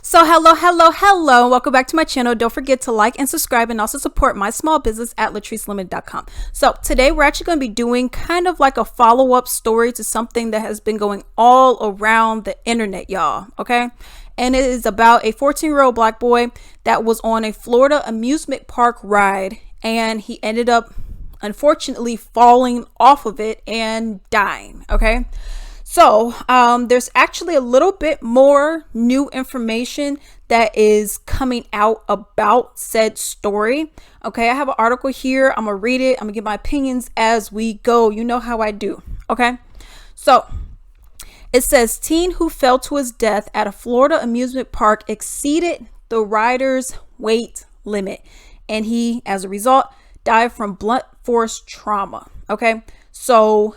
So hello. Welcome back to my channel. Don't forget to like and subscribe and also support my small business at latricelimited.com. So today we're actually going to be doing kind of like a follow-up story to something that has been going all around the internet, y'all. Okay. And it is about a 14-year-old black boy that was on a Florida amusement park ride, and he ended up unfortunately falling off of it and dying. Okay. So there's actually a little bit more new information that is coming out about said story. Okay, I have an article here. I'm gonna read it. I'm gonna give my opinions as we go. You know how I do. Okay, so it says teen who fell to his death at a Florida amusement park exceeded the rider's weight limit, and he, as a result, died from blunt force trauma. Okay, so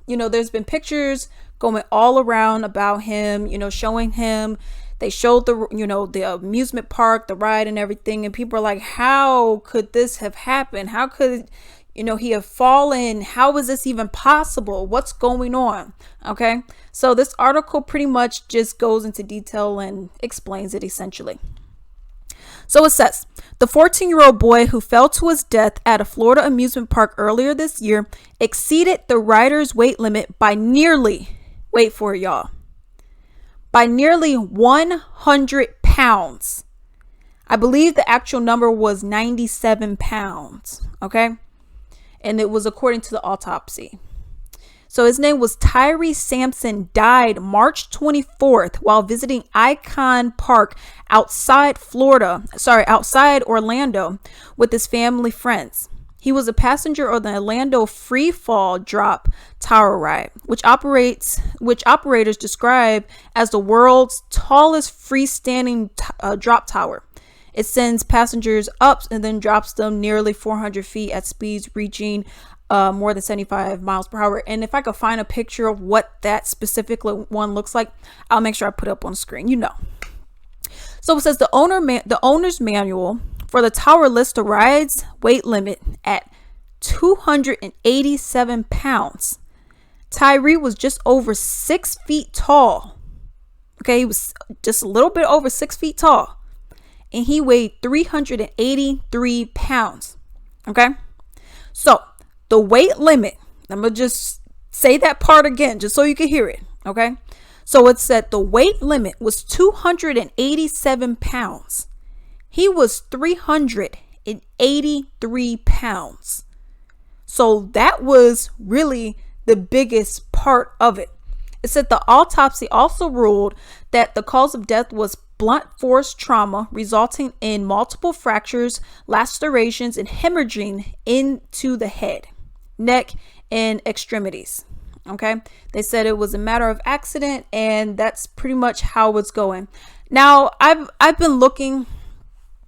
there's been pictures going all around about him, showing him. They showed the amusement park, the ride and everything. And people are like, how could this have happened? How could, he have fallen? How is this even possible? What's going on? Okay. So this article pretty much just goes into detail and explains it essentially. So it says, the 14-year-old boy who fell to his death at a Florida amusement park earlier this year exceeded the rider's weight limit by nearly, wait for it, y'all, by nearly 100 pounds. I believe the actual number was 97 pounds. Okay. And it was according to the autopsy. So his name was Tyree Sampson, died March 24th while visiting Icon Park outside Orlando with his family friends. He was a passenger on the Orlando Free Fall Drop Tower ride, which operators describe as the world's tallest freestanding drop tower. It sends passengers up and then drops them nearly 400 feet at speeds reaching more than 75 miles per hour. And if I could find a picture of what that specific one looks like, I'll make sure I put it up on the screen. So it says the owner's manual for the tower lists the ride's weight limit at 287 pounds. Tyree was just over 6 feet tall. Okay, he was just a little bit over 6 feet tall, and he weighed 383 pounds. Okay, so the weight limit, I'm going to just say that part again, just so you can hear it. Okay. So it said the weight limit was 287 pounds. He was 383 pounds. So that was really the biggest part of it. It said the autopsy also ruled that the cause of death was blunt force trauma resulting in multiple fractures, lacerations, and hemorrhaging into the head, neck, and extremities. Okay, they said it was a matter of accident, and that's pretty much how it's going. Now I've been looking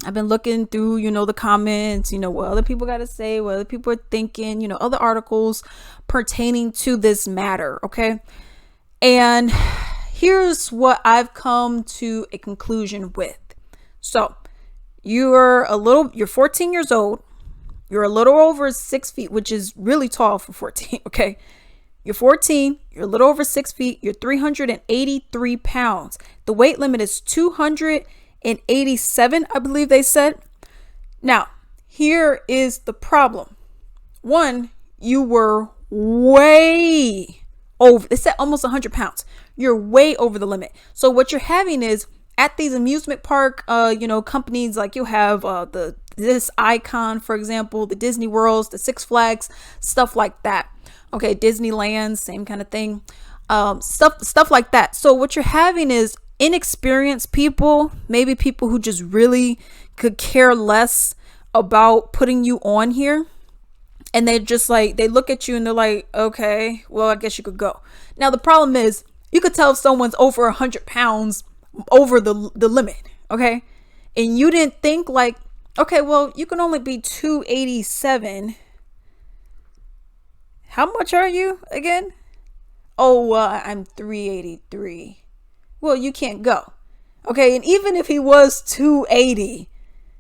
through the comments, what other people got to say, what other people are thinking, other articles pertaining to this matter. Okay, and here's what I've come to a conclusion with. So you're 14 years old. You're a little over 6 feet, which is really tall for 14. Okay. You're 14. You're a little over 6 feet. You're 383 pounds. The weight limit is 287, I believe they said. Now, here is the problem. One, you were way over. They said almost 100 pounds. You're way over the limit. So what you're having is at these amusement park, companies, like you have this Icon, for example, the Disney Worlds, the Six Flags, stuff like that. Okay, Disneyland, same kind of thing. Stuff like that. So what you're having is inexperienced people, maybe people who just really could care less about putting you on here. And they just they look at you and they're like, okay, well, I guess you could go. Now, the problem is you could tell if someone's over 100 pounds over the limit. Okay. And you didn't think okay, well, you can only be 287. How much are you again? Oh, I'm 383. Well, you can't go. Okay. And even if he was 280,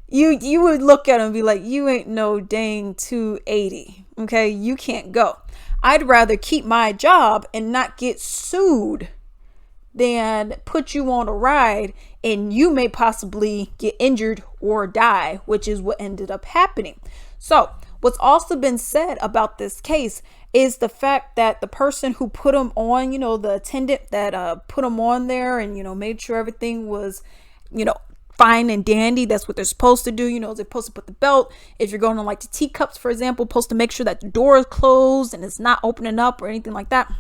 you would look at him and be like, you ain't no dang 280. Okay. You can't go. I'd rather keep my job and not get sued than put you on a ride and you may possibly get injured or die, which is what ended up happening. So what's also been said about this case is the fact that the person who put him on, the attendant that put him on there and, made sure everything was, fine and dandy. That's what they're supposed to do. They're supposed to put the belt. If you're going on like the teacups, for example, supposed to make sure that the door is closed and it's not opening up or anything like that.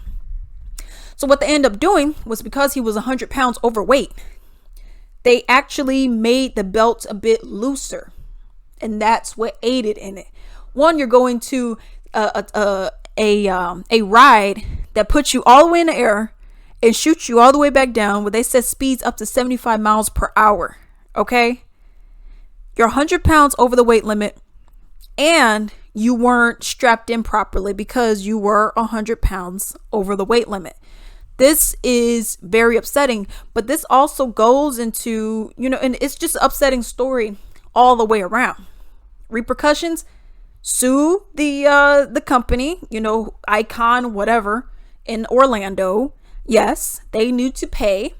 So what they ended up doing was, because he was 100 pounds overweight, they actually made the belt a bit looser. And that's what aided in it. One, you're going to a ride that puts you all the way in the air and shoots you all the way back down, where they said speeds up to 75 miles per hour. Okay? You're 100 pounds over the weight limit, and you weren't strapped in properly because you were 100 pounds over the weight limit. This is very upsetting, but this also goes into, and it's just an upsetting story all the way around. Repercussions: sue the company, Icon, whatever, in Orlando. Yes, they need to pay.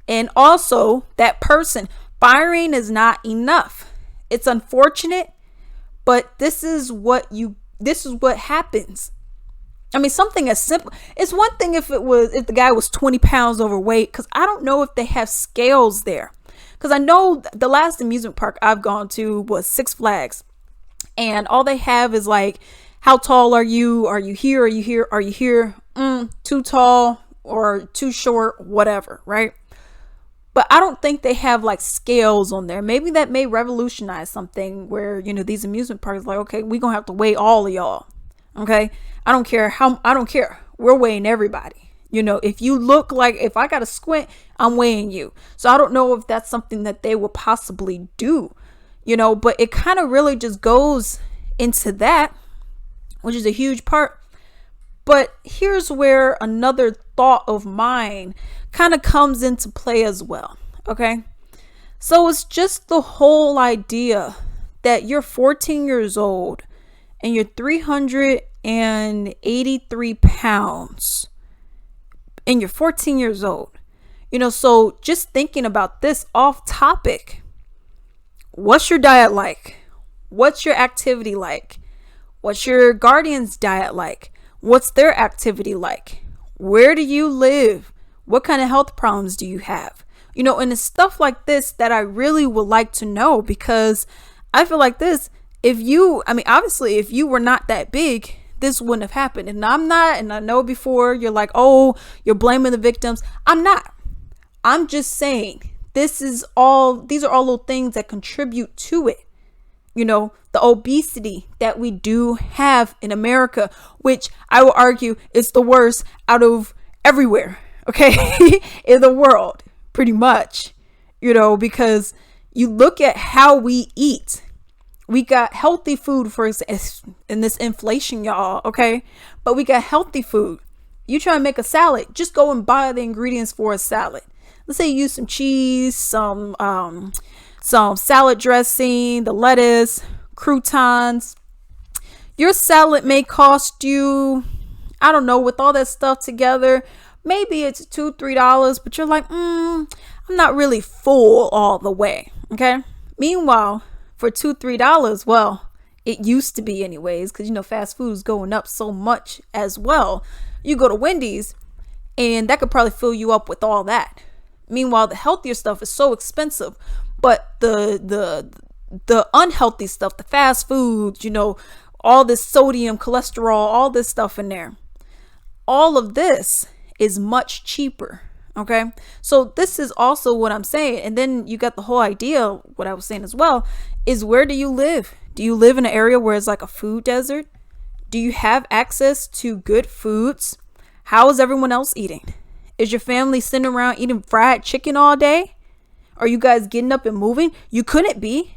And also, that person, firing is not enough. It's unfortunate, but this is what happens. I mean, something as simple. It's one thing if the guy was 20 pounds overweight, because I don't know if they have scales there. Because I know the last amusement park I've gone to was Six Flags, and all they have is like, how tall are you? Are you here? Are you here? Are you here? Too tall or too short, whatever, right? But I don't think they have like scales on there. Maybe that may revolutionize something where, these amusement parks like, okay, we're going to have to weigh all of y'all. Okay. I don't care. We're weighing everybody. If you look like, if I got a squint, I'm weighing you. So I don't know if that's something that they will possibly do, but it kind of really just goes into that, which is a huge part. But here's where another thought of mine kind of comes into play as well. Okay. So it's just the whole idea that you're 14 years old and you're 383 pounds and you're 14 years old. So just thinking about this off topic, what's your diet like? What's your activity like? What's your guardian's diet like? What's their activity like? Where do you live? What kind of health problems do you have? And it's stuff like this that I really would like to know, because I feel like this, obviously, if you were not that big, this wouldn't have happened. And I'm not, and I know before you're like, oh, you're blaming the victims. I'm not. I'm just saying these are all little things that contribute to it. The obesity that we do have in America, which I will argue is the worst out of everywhere, okay, in the world, pretty much, because you look at how we eat. We got healthy food in this inflation, y'all, okay? But we got healthy food. You try to make a salad, just go and buy the ingredients for a salad. Let's say you use some cheese, some salad dressing, the lettuce, croutons. Your salad may cost you, I don't know, with all that stuff together, maybe it's $2-3, but you're like, I'm not really full all the way, okay? Meanwhile, for $2-3, well, it used to be anyways, because fast food is going up so much as well. You go to Wendy's and that could probably fill you up with all that. Meanwhile, the healthier stuff is so expensive, but the unhealthy stuff, the fast foods, all this sodium, cholesterol, all this stuff in there, all of this is much cheaper. Okay. So this is also what I'm saying. And then you got the whole idea, what I was saying as well, is where do you live? Do you live in an area where it's like a food desert? Do you have access to good foods? How is everyone else eating? Is your family sitting around eating fried chicken all day? Are you guys getting up and moving? You couldn't be.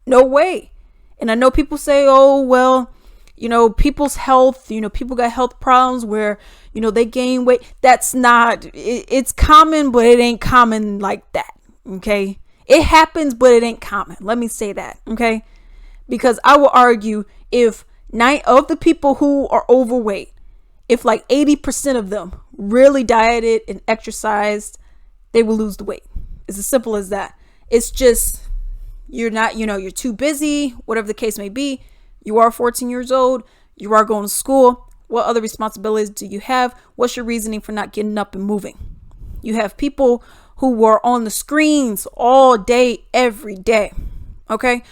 No way. And I know people say, oh, well, people's health, people got health problems where, they gain weight. That's not, it's common, but it ain't common like that. Okay. It happens, but it ain't common. Let me say that. Okay. Because I will argue if 9 of the people who are overweight, if like 80% of them really dieted and exercised, they will lose the weight. It's as simple as that. It's just, you're not, you're too busy, whatever the case may be. You are 14 years old. You are going to school. What other responsibilities do you have? What's your reasoning for not getting up and moving? You have people who were on the screens all day, every day. Okay.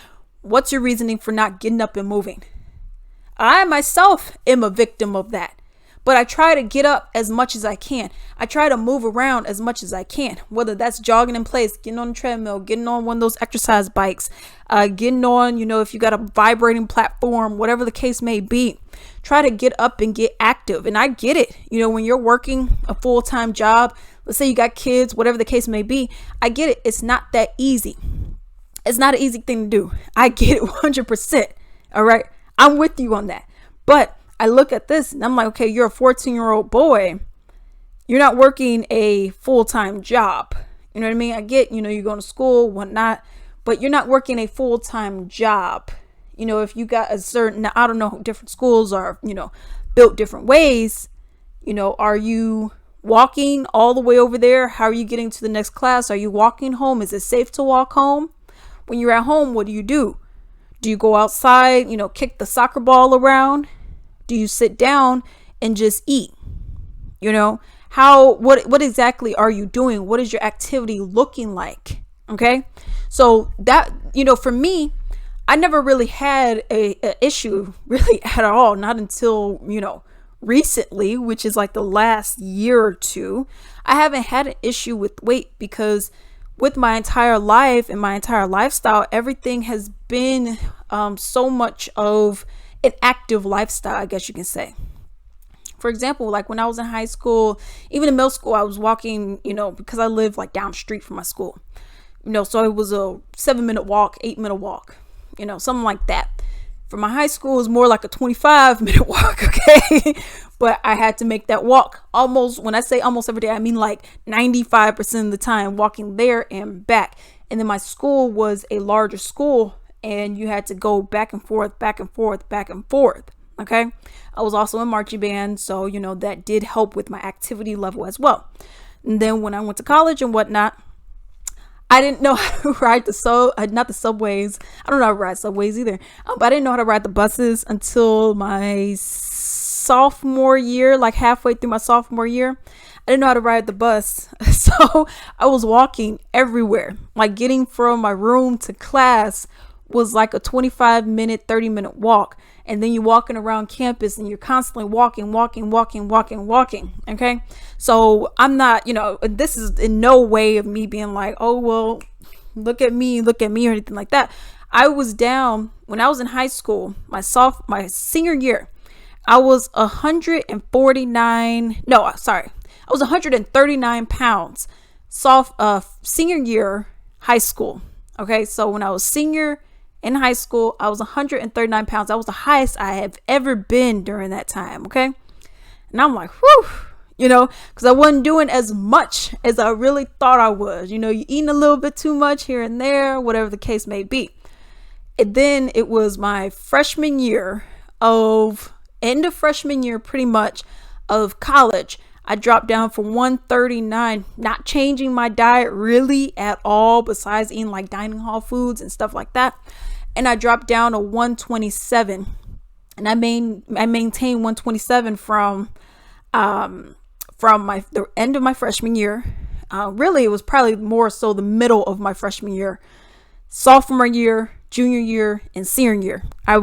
What's your reasoning for not getting up and moving? I myself am a victim of that. But I try to get up as much as I can. I try to move around as much as I can, whether that's jogging in place, getting on the treadmill, getting on one of those exercise bikes, getting on, if you got a vibrating platform, whatever the case may be. Try to get up and get active. And I get it. When you're working a full-time job, let's say you got kids, whatever the case may be, I get it. It's not that easy. It's not an easy thing to do. I get it 100%. All right. I'm with you on that. But I look at this and I'm like, okay, you're a 14-year-old boy. You're not working a full-time job. You know what I mean? I get, you're going to school, whatnot, but you're not working a full-time job. If you got a certain, I don't know, different schools are, built different ways. Are you walking all the way over there? How are you getting to the next class? Are you walking home? Is it safe to walk home? When you're at home, what do? Do you go outside, kick the soccer ball around? Do you sit down and just eat? What exactly are you doing? What is your activity looking like? Okay. So that, for me, I never really had a issue really at all. Not until, recently, which is like the last year or two. I haven't had an issue with weight because with my entire life and my entire lifestyle, everything has been so much of an active lifestyle, I guess you can say. For example, like when I was in high school, even in middle school, I was walking, because I live like down the street from my school, so it was a 7-minute walk, 8-minute walk, something like that. For my high school, it was more like a 25-minute walk. Okay. But I had to make that walk almost, when I say almost every day, I mean like 95% of the time walking there and back. And then my school was a larger school and you had to go back and forth, back and forth, back and forth. Okay. I was also in marching band. So, that did help with my activity level as well. And then when I went to college and whatnot, I didn't know how to ride not the subways. I don't know how to ride subways either. But I didn't know how to ride the buses until my sophomore year, like halfway through my sophomore year. I didn't know how to ride the bus. So I was walking everywhere. Like getting from my room to class was like a 25-minute, 30-minute walk. And then you're walking around campus and you're constantly walking. Okay. So I'm not, this is in no way of me being like, oh, well, look at me or anything like that. I was down when I was in high school, my senior year. I was 139. No, sorry. I was 139 pounds. Senior year high school. Okay. So when I was senior in high school, I was 139 pounds. That was the highest I have ever been during that time. Okay. And I'm like, whew, because I wasn't doing as much as I really thought I was. You're eating a little bit too much here and there, whatever the case may be. And then it was my end of freshman year, pretty much, of college. I dropped down from 139, not changing my diet really at all, besides eating like dining hall foods and stuff like that. And I dropped down to 127, and I maintained 127 from the end of my freshman year. Really, it was probably more so the middle of my freshman year, sophomore year, junior year, and senior year. I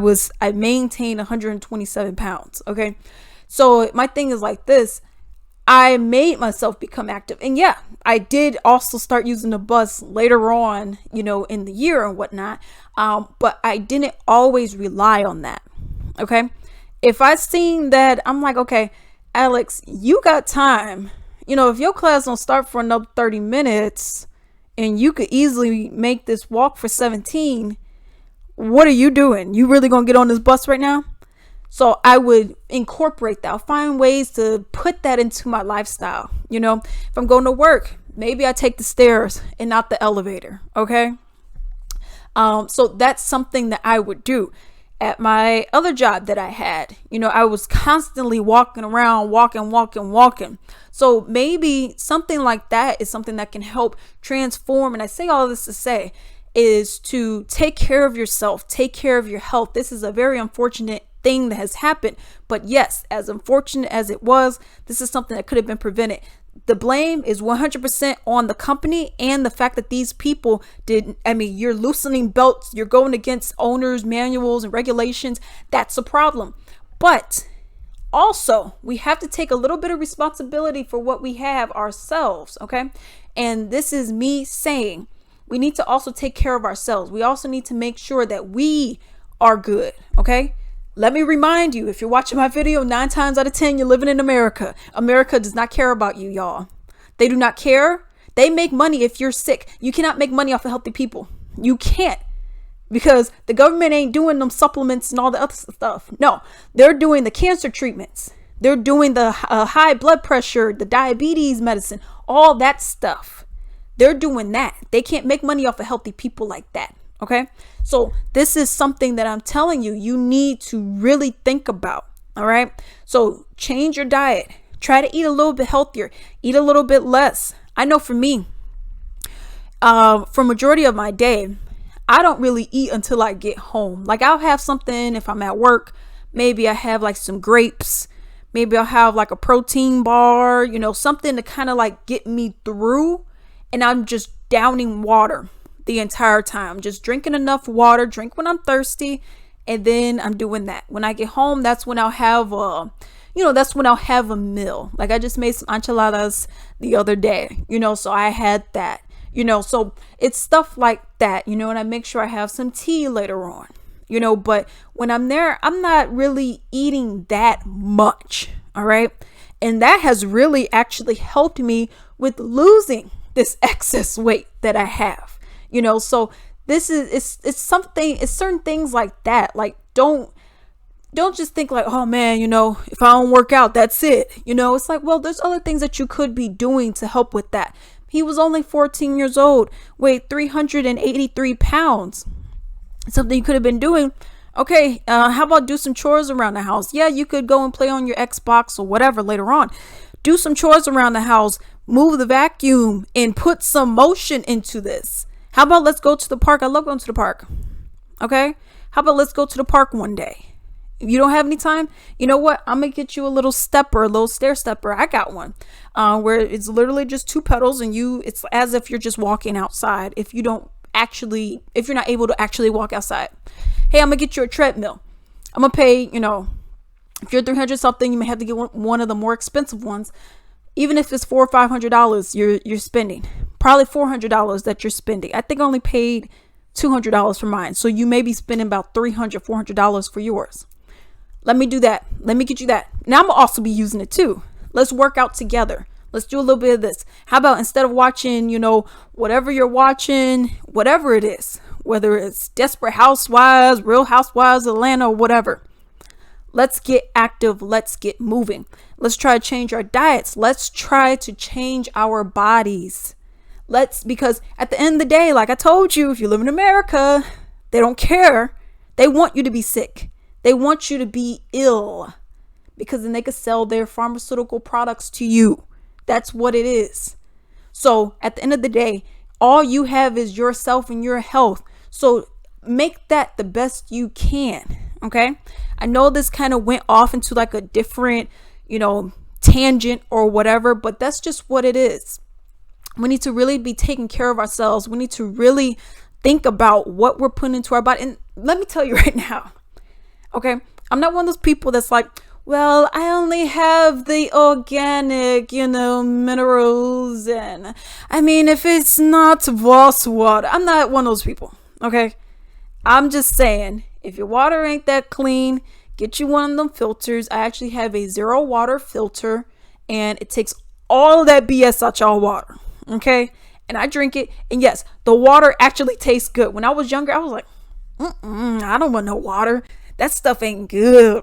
maintained 127 pounds. Okay. So my thing is like this. I made myself become active. And yeah, I did also start using the bus later on, in the year and whatnot. But I didn't always rely on that. Okay. If I seen that, I'm like, okay, Alex, you got time. If your class don't start for another 30 minutes and you could easily make this walk for 17, what are you doing? You really gonna get on this bus right now? So I would incorporate that. I'll find ways to put that into my lifestyle. If I'm going to work, maybe I take the stairs and not the elevator. Okay. So that's something that I would do. At my other job that I had, I was constantly walking around, walking. So maybe something like that is something that can help transform. And I say all this to say is to take care of yourself, take care of your health. This is a very unfortunate thing that has happened. But yes, as unfortunate as it was, this is something that could have been prevented. The blame is 100% on the company and the fact that these people you're loosening belts, you're going against owners' manuals and regulations. That's a problem. But also, we have to take a little bit of responsibility for what we have ourselves, okay? And this is me saying we need to also take care of ourselves. We also need to make sure that we are good, okay? Let me remind you, if you're watching my video, 9 times out of 10, you're living in America. America does not care about you, y'all. They do not care. They make money if you're sick. You cannot make money off of healthy people. You can't, because the government ain't doing them supplements and all the other stuff. No, they're doing the cancer treatments. They're doing the high blood pressure, the diabetes medicine, all that stuff. They're doing that. They can't make money off of healthy people like that. Okay, so this is something that I'm telling you, you need to really think about. All right, so change your diet. Try to eat a little bit healthier, eat a little bit less. I know for me, for majority of my day, I don't really eat until I get home. Like, I'll have something if I'm at work. Maybe I have like some grapes. Maybe I'll have like a protein bar, something to kind of like get me through. And I'm just downing water the entire time, just drinking enough water, drink when I'm thirsty. And then I'm doing that. When I get home, that's when I'll have a meal. Like, I just made some enchiladas the other day, so I had that, so it's stuff like that, and I make sure I have some tea later on, but when I'm there, I'm not really eating that much. All right. And that has really actually helped me with losing this excess weight that I have. So this is, it's certain things like that. Like, don't just think like, oh man, if I don't work out, that's it. It's like, well, there's other things that you could be doing to help with that. He was only 14 years old, weighed 383 pounds. Something you could have been doing. Okay. How about do some chores around the house? Yeah, you could go and play on your Xbox or whatever later on. Do some chores around the house, move the vacuum, and put some motion into this. How about let's go to the park? I love going to the park. Okay. How about let's go to the park one day? If you don't have any time, you know what? I'm going to get you a little stepper, a little stair stepper. I got one where it's literally just 2 pedals and it's as if you're just walking outside. If you're not able to actually walk outside. Hey, I'm going to get you a treadmill. I'm going to pay, if you're 300 something, you may have to get one of the more expensive ones. Even if it's $400 or $500, you're spending probably $400 that you're spending. I think I only paid $200 for mine. So you may be spending about $300, $400 for yours. Let me do that. Let me get you that. Now I'm gonna also be using it too. Let's work out together. Let's do a little bit of this. How about instead of watching, whatever you're watching, whatever it is, whether it's Desperate Housewives, Real Housewives, Atlanta, or whatever. Let's get active. Let's get moving. Let's try to change our diets. Let's try to change our bodies. Because at the end of the day, like I told you, if you live in America, they don't care. They want you to be sick. They want you to be ill because then they could sell their pharmaceutical products to you. That's what it is. So at the end of the day, all you have is yourself and your health. So make that the best you can. Okay. I know this kind of went off into like a different, tangent or whatever, but that's just what it is. We need to really be taking care of ourselves. We need to really think about what we're putting into our body. And let me tell you right now, okay, I'm not one of those people that's like, well, I only have the organic, minerals. And if it's not Voss water, I'm not one of those people. Okay. I'm just saying, if your water ain't that clean, get you one of them filters. I actually have a 0 water filter and it takes all of that BS out y'all water. Okay. And I drink it. And yes, the water actually tastes good. When I was younger, I was like, I don't want no water. That stuff ain't good.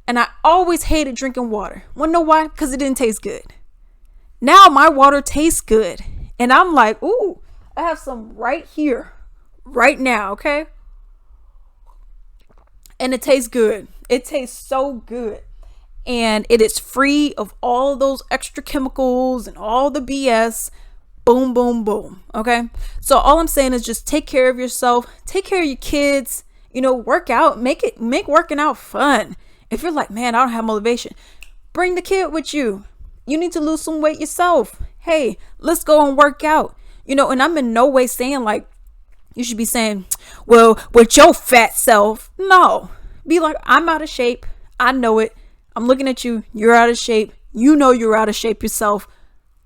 And I always hated drinking water. Wanna know why? Because it didn't taste good. Now my water tastes good. And I'm like, ooh, I have some right here, right now. Okay. And it tastes good. It tastes so good. And it is free of all those extra chemicals and all the BS. Boom, boom, boom. Okay. So all I'm saying is just take care of yourself, take care of your kids, work out, make working out fun. If you're like, man, I don't have motivation, bring the kid with you. You need to lose some weight yourself. Hey, let's go and work out. And I'm in no way saying like, you should be saying, well, with your fat self. No, be like, I'm out of shape. I know it. I'm looking at you. You're out of shape. You're out of shape yourself.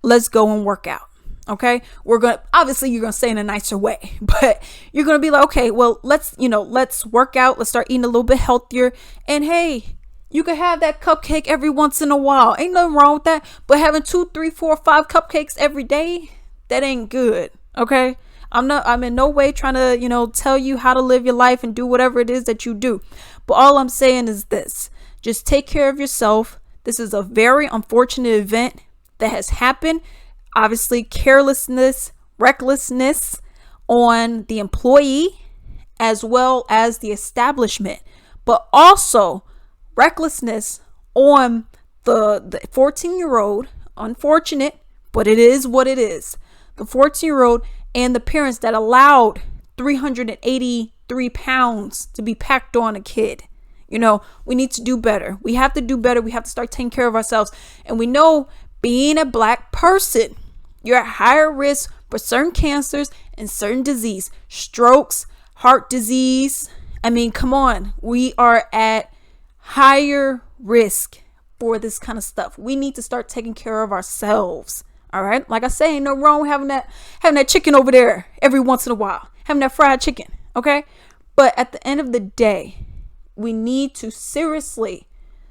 Let's go and work out. Okay. You're going to say in a nicer way, but you're going to be like, okay, well, let's work out. Let's start eating a little bit healthier. And hey, you can have that cupcake every once in a while. Ain't nothing wrong with that. But having 2, 3, 4, 5 cupcakes every day, that ain't good. Okay. I'm in no way trying to, tell you how to live your life and do whatever it is that you do. But all I'm saying is this, just take care of yourself. This is a very unfortunate event that has happened. Obviously, carelessness, recklessness on the employee as well as the establishment, but also recklessness on the 14-year-old. Unfortunate, but it is what it is. The 14-year-old and the parents that allowed 383 pounds to be packed on a kid. We need to do better. We have to do better. We have to start taking care of ourselves. And we know being a Black person, you're at higher risk for certain cancers and certain disease, strokes, heart disease. I mean, come on. We are at higher risk for this kind of stuff. We need to start taking care of ourselves. All right. Like I say, ain't no wrong with having that chicken over there every once in a while, having that fried chicken. Okay. But at the end of the day, we need to seriously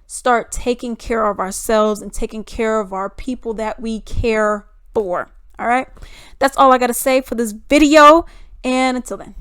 start taking care of ourselves and taking care of our people that we care for. All right. That's all I got to say for this video. And until then.